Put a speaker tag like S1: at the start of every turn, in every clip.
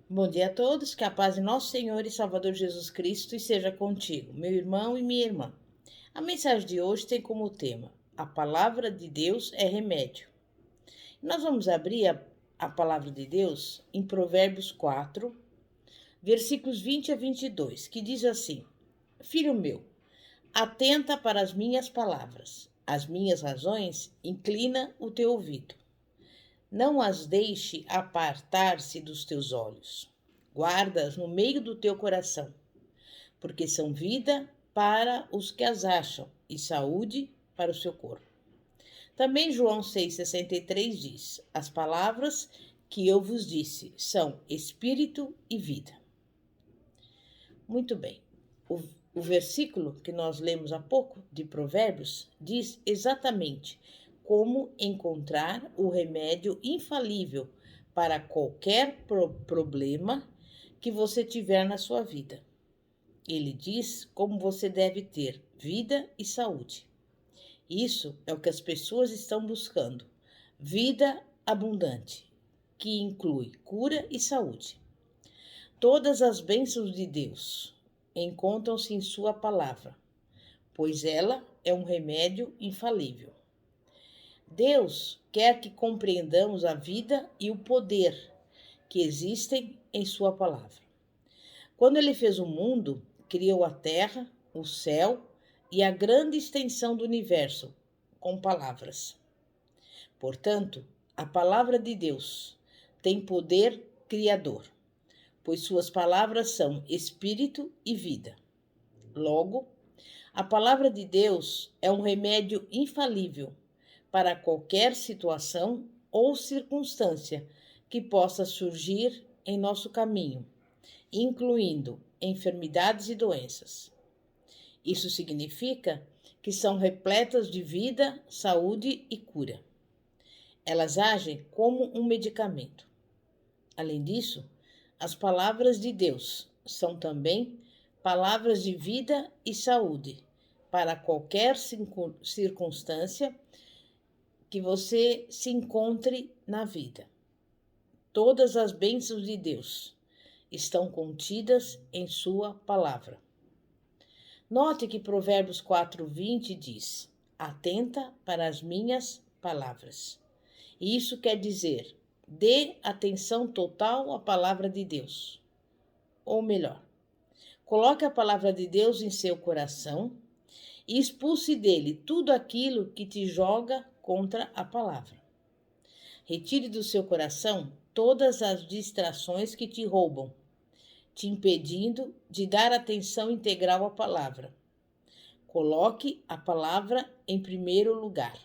S1: Bom dia a todos, que a paz de nosso Senhor e Salvador Jesus Cristo esteja contigo, meu irmão e minha irmã. A mensagem de hoje tem como tema: a palavra de Deus é remédio. Nós vamos abrir a palavra de Deus em Provérbios 4, versículos 20 a 22, que diz assim: Filho meu, atenta para as minhas palavras, as minhas razões, inclina o teu ouvido. Não as deixe apartar-se dos teus olhos. Guarda-as no meio do teu coração, porque são vida para os que as acham e saúde para o seu corpo. Também João 6,63 diz: As palavras que eu vos disse são espírito e vida. Muito bem. O versículo que nós lemos há pouco, de Provérbios, diz exatamente como encontrar o remédio infalível para qualquer problema que você tiver na sua vida. Ele diz como você deve ter vida e saúde. Isso é o que as pessoas estão buscando: vida abundante, que inclui cura e saúde. Todas as bênçãos de Deus encontram-se em sua palavra, pois ela é um remédio infalível. Deus quer que compreendamos a vida e o poder que existem em sua palavra. Quando ele fez o mundo, criou a terra, o céu e a grande extensão do universo com palavras. Portanto, a palavra de Deus tem poder criador, pois suas palavras são espírito e vida. Logo, a palavra de Deus é um remédio infalível para qualquer situação ou circunstância que possa surgir em nosso caminho, incluindo enfermidades e doenças. Isso significa que são repletas de vida, saúde e cura. Elas agem como um medicamento. Além disso, as palavras de Deus são também palavras de vida e saúde para qualquer circunstância que você se encontre na vida. Todas as bênçãos de Deus estão contidas em sua palavra. Note que Provérbios 4:20 diz: Atenta para as minhas palavras. Isso quer dizer, dê atenção total à palavra de Deus. Ou melhor, coloque a palavra de Deus em seu coração e expulse dele tudo aquilo que te joga contra a palavra. Retire do seu coração todas as distrações que te roubam, te impedindo de dar atenção integral à palavra. Coloque a palavra em primeiro lugar.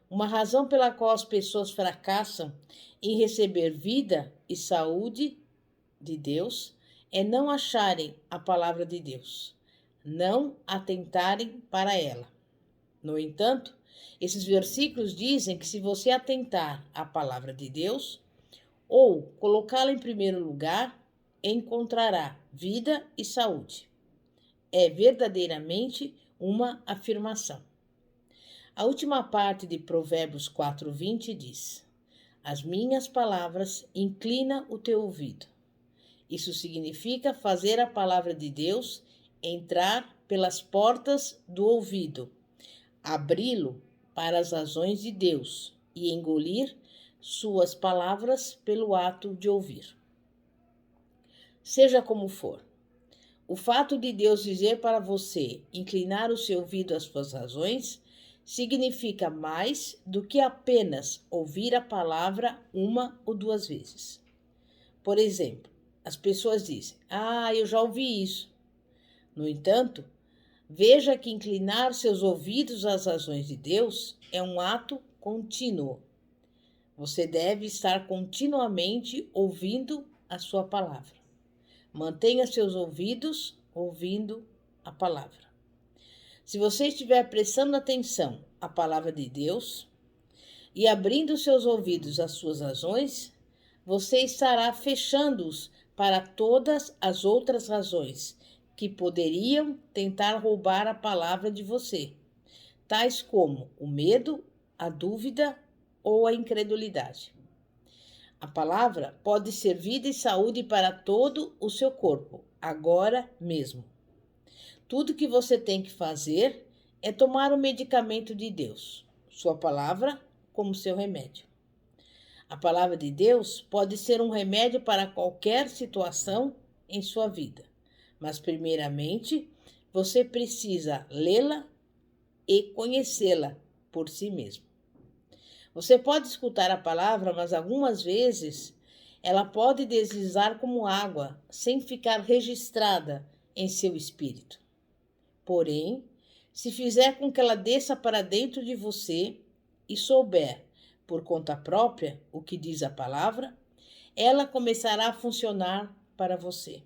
S1: Uma razão pela qual as pessoas fracassam em receber vida e saúde de Deus é não acharem a palavra de Deus, não atentarem para ela. No entanto, esses versículos dizem que se você atentar à palavra de Deus ou colocá-la em primeiro lugar, encontrará vida e saúde. É verdadeiramente uma afirmação. A última parte de Provérbios 4:20 diz: As minhas palavras inclina o teu ouvido. Isso significa fazer a palavra de Deus entrar pelas portas do ouvido, abri-lo para as razões de Deus e engolir suas palavras pelo ato de ouvir. Seja como for, o fato de Deus dizer para você inclinar o seu ouvido às suas razões significa mais do que apenas ouvir a palavra uma ou duas vezes. Por exemplo, as pessoas dizem: eu já ouvi isso. No entanto, veja que inclinar seus ouvidos às razões de Deus é um ato contínuo. Você deve estar continuamente ouvindo a sua palavra. Mantenha seus ouvidos ouvindo a palavra. Se você estiver prestando atenção à palavra de Deus e abrindo seus ouvidos às suas razões, você estará fechando-os para todas as outras razões que poderiam tentar roubar a palavra de você, tais como o medo, a dúvida ou a incredulidade. A palavra pode ser vida e saúde para todo o seu corpo, agora mesmo. Tudo que você tem que fazer é tomar o medicamento de Deus, sua palavra, como seu remédio. A palavra de Deus pode ser um remédio para qualquer situação em sua vida, mas primeiramente você precisa lê-la e conhecê-la por si mesmo. Você pode escutar a palavra, mas algumas vezes ela pode deslizar como água, sem ficar registrada em seu espírito. Porém, se fizer com que ela desça para dentro de você e souber, por conta própria, o que diz a palavra, ela começará a funcionar para você.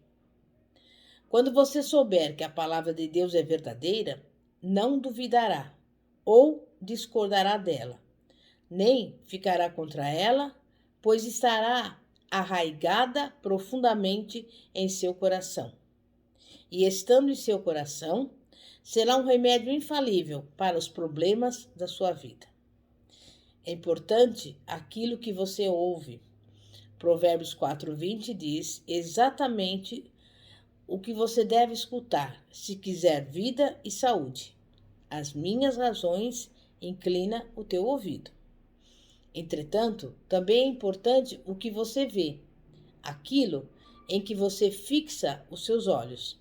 S1: Quando você souber que a palavra de Deus é verdadeira, não duvidará ou discordará dela, nem ficará contra ela, pois estará arraigada profundamente em seu coração. E estando em seu coração, será um remédio infalível para os problemas da sua vida. É importante aquilo que você ouve. Provérbios 4:20 diz exatamente o que você deve escutar, se quiser vida e saúde. As minhas razões inclina o teu ouvido. Entretanto, também é importante o que você vê, aquilo em que você fixa os seus olhos,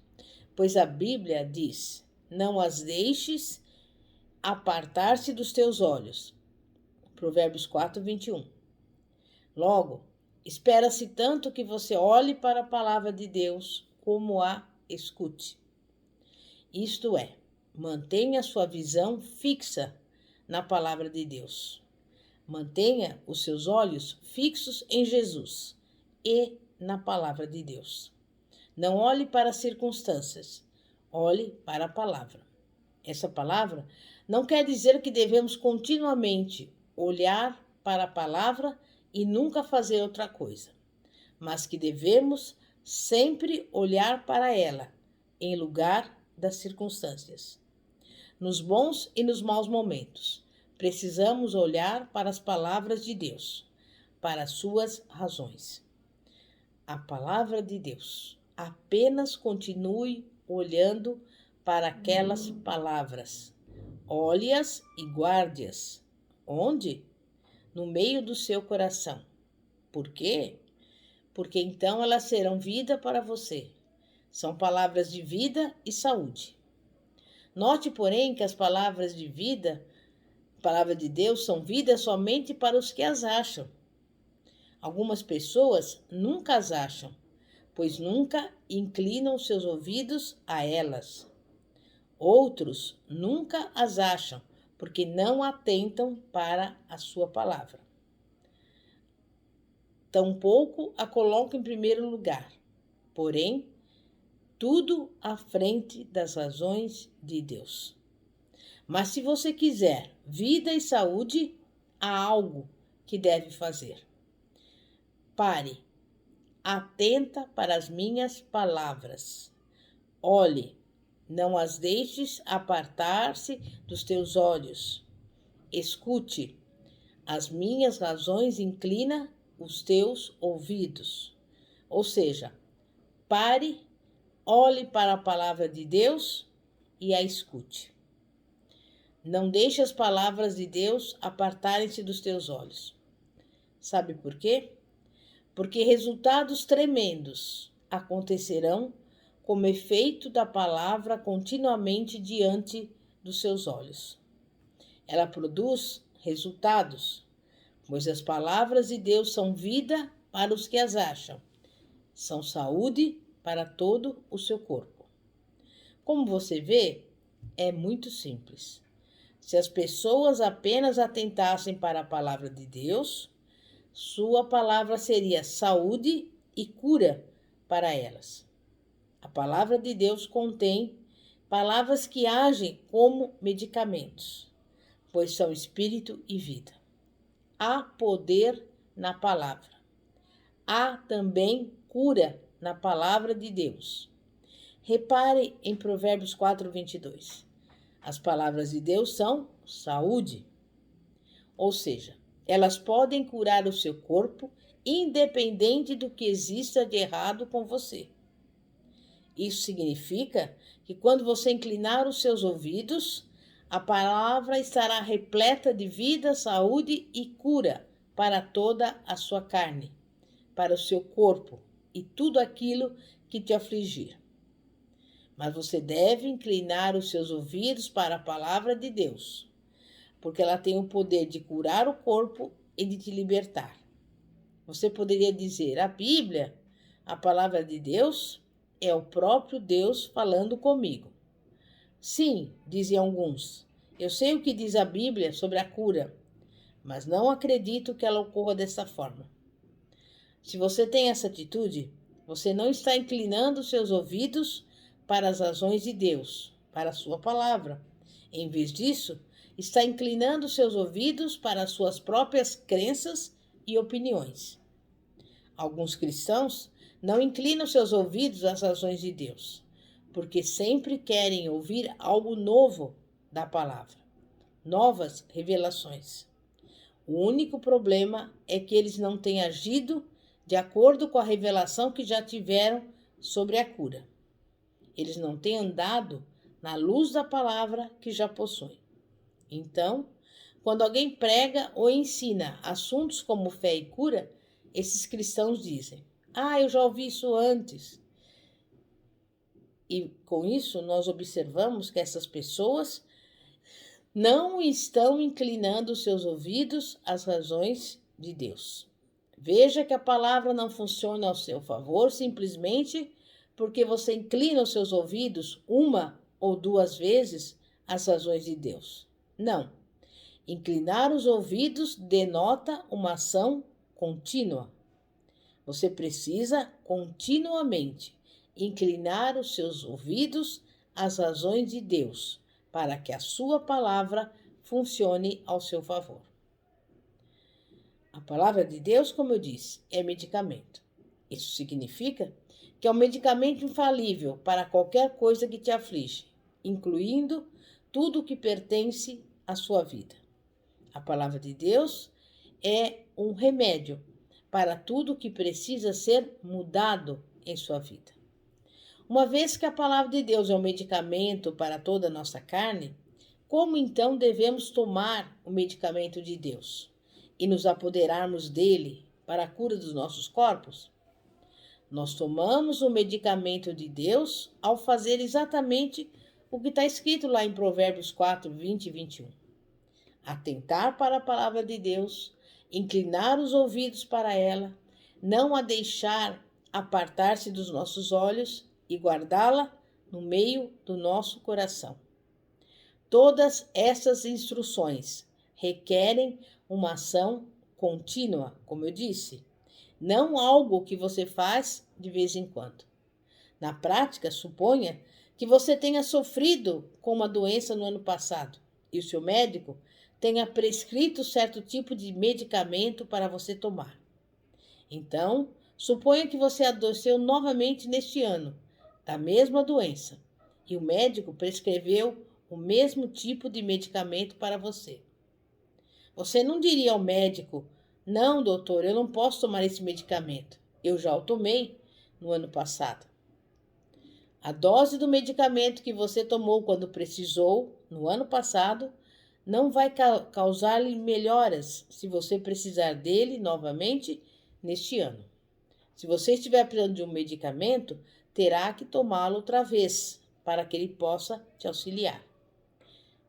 S1: pois a Bíblia diz: não as deixes apartar-se dos teus olhos. Provérbios 4:21. Logo, espera-se tanto que você olhe para a palavra de Deus como a escute. Isto é, mantenha sua visão fixa na palavra de Deus. Mantenha os seus olhos fixos em Jesus e na palavra de Deus. Não olhe para as circunstâncias, olhe para a palavra. Essa palavra não quer dizer que devemos continuamente olhar para a palavra e nunca fazer outra coisa, mas que devemos sempre olhar para ela, em lugar das circunstâncias. Nos bons e nos maus momentos, precisamos olhar para as palavras de Deus, para as suas razões. A palavra de Deus. Apenas continue olhando para aquelas palavras. Olhe-as e guarde-as. Onde? No meio do seu coração. Por quê? Porque então elas serão vida para você. São palavras de vida e saúde. Note, porém, que as palavras de vida, a palavra de Deus, são vida somente para os que as acham. Algumas pessoas nunca as acham, pois nunca inclinam seus ouvidos a elas. Outros nunca as acham, porque não atentam para a sua palavra. Tampouco a colocam em primeiro lugar, porém, tudo à frente das razões de Deus. Mas se você quiser vida e saúde, há algo que deve fazer. Pare, atenta para as minhas palavras. Olhe, não as deixes apartar-se dos teus olhos. Escute, as minhas razões inclina os teus ouvidos. Ou seja, pare, olhe para a palavra de Deus e a escute. Não deixe as palavras de Deus apartarem-se dos teus olhos. Sabe por quê? Porque resultados tremendos acontecerão como efeito da palavra continuamente diante dos seus olhos. Ela produz resultados, pois as palavras de Deus são vida para os que as acham, são saúde para todo o seu corpo. Como você vê, é muito simples. Se as pessoas apenas atentassem para a palavra de Deus, sua palavra seria saúde e cura para elas. A palavra de Deus contém palavras que agem como medicamentos, pois são espírito e vida. Há poder na palavra. Há também cura na palavra de Deus. Repare em Provérbios 4:22. As palavras de Deus são saúde, ou seja, elas podem curar o seu corpo independente do que exista de errado com você. Isso significa que quando você inclinar os seus ouvidos, a palavra estará repleta de vida, saúde e cura para toda a sua carne, para o seu corpo e tudo aquilo que te afligir. Mas você deve inclinar os seus ouvidos para a palavra de Deus, porque ela tem o poder de curar o corpo e de te libertar. Você poderia dizer: a Bíblia, a palavra de Deus, é o próprio Deus falando comigo. Sim, dizem alguns, eu sei o que diz a Bíblia sobre a cura, mas não acredito que ela ocorra dessa forma. Se você tem essa atitude, você não está inclinando seus ouvidos para as razões de Deus, para a sua palavra. Em vez disso, está inclinando seus ouvidos para as suas próprias crenças e opiniões. Alguns cristãos não inclinam seus ouvidos às razões de Deus, porque sempre querem ouvir algo novo da palavra, novas revelações. O único problema é que eles não têm agido de acordo com a revelação que já tiveram sobre a cura. Eles não têm andado na luz da palavra que já possuem. Então, quando alguém prega ou ensina assuntos como fé e cura, esses cristãos dizem: eu já ouvi isso antes. E com isso, nós observamos que essas pessoas não estão inclinando seus ouvidos às razões de Deus. Veja que a palavra não funciona ao seu favor simplesmente porque você inclina os seus ouvidos uma ou duas vezes às razões de Deus. Não. Inclinar os ouvidos denota uma ação contínua. Você precisa continuamente inclinar os seus ouvidos às razões de Deus, para que a sua palavra funcione ao seu favor. A palavra de Deus, como eu disse, é medicamento. Isso significa que é um medicamento infalível para qualquer coisa que te aflige, incluindo tudo o que pertence à sua vida. A palavra de Deus é um remédio para tudo o que precisa ser mudado em sua vida. Uma vez que a palavra de Deus é um medicamento para toda a nossa carne, como então devemos tomar o medicamento de Deus e nos apoderarmos dele para a cura dos nossos corpos? Nós tomamos o medicamento de Deus ao fazer exatamente o que está escrito lá em Provérbios 4, 20 e 21. Atentar para a palavra de Deus, inclinar os ouvidos para ela, não a deixar apartar-se dos nossos olhos e guardá-la no meio do nosso coração. Todas essas instruções requerem uma ação contínua, como eu disse, não algo que você faz de vez em quando. Na prática, suponha que você tenha sofrido com uma doença no ano passado e o seu médico tenha prescrito certo tipo de medicamento para você tomar. Então, suponha que você adoeceu novamente neste ano, da mesma doença, e o médico prescreveu o mesmo tipo de medicamento para você. Você não diria ao médico: não, doutor, eu não posso tomar esse medicamento. Eu já o tomei no ano passado. A dose do medicamento que você tomou quando precisou, no ano passado, não vai causar-lhe melhoras se você precisar dele novamente neste ano. Se você estiver precisando de um medicamento, terá que tomá-lo outra vez, para que ele possa te auxiliar.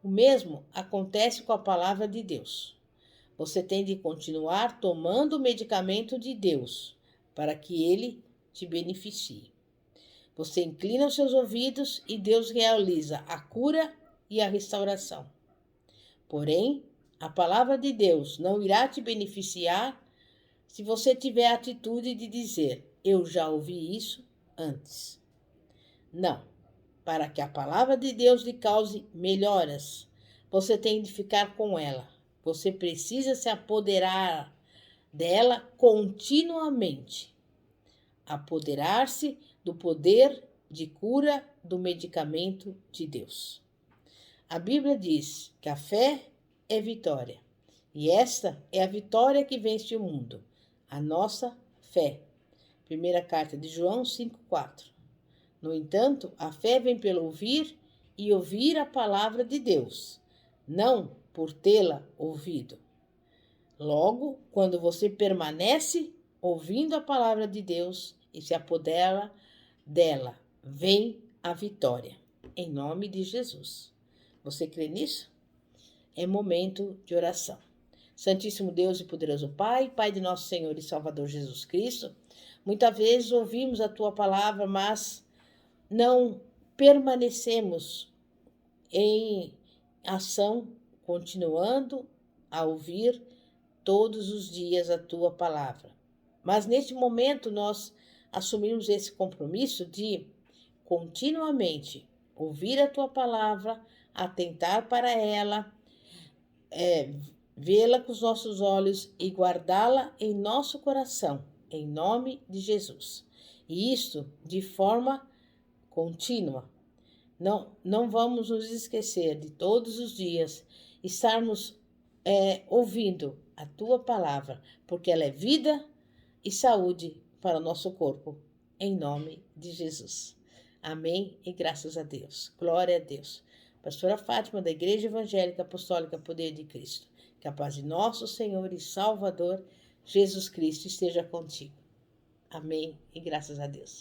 S1: O mesmo acontece com a palavra de Deus. Você tem de continuar tomando o medicamento de Deus, para que ele te beneficie. Você inclina os seus ouvidos e Deus realiza a cura e a restauração. Porém, a palavra de Deus não irá te beneficiar se você tiver a atitude de dizer: eu já ouvi isso antes. Não. Para que a palavra de Deus lhe cause melhoras, você tem de ficar com ela. Você precisa se apoderar dela continuamente. Apoderar-se do poder de cura do medicamento de Deus. A Bíblia diz que a fé é vitória. E esta é a vitória que vence o mundo, a nossa fé. Primeira carta de João 5,4. No entanto, a fé vem pelo ouvir e ouvir a palavra de Deus, não por tê-la ouvido. Logo, quando você permanece ouvindo a palavra de Deus e se apodera dela, vem a vitória. Em nome de Jesus. Você crê nisso? É momento de oração. Santíssimo Deus e poderoso Pai, Pai de nosso Senhor e Salvador Jesus Cristo, muitas vezes ouvimos a Tua palavra, mas não permanecemos em ação, continuando a ouvir todos os dias a Tua palavra. Mas neste momento nós assumimos esse compromisso de continuamente ouvir a Tua palavra, atentar para ela, vê-la com os nossos olhos e guardá-la em nosso coração, em nome de Jesus. E isto de forma contínua. Não vamos nos esquecer de todos os dias estarmos ouvindo a Tua palavra, porque ela é vida e saúde para o nosso corpo, em nome de Jesus. Amém e graças a Deus. Glória a Deus. Pastora Fátima, da Igreja Evangélica Apostólica Poder de Cristo. Que a paz de nosso Senhor e Salvador, Jesus Cristo, esteja contigo. Amém e graças a Deus.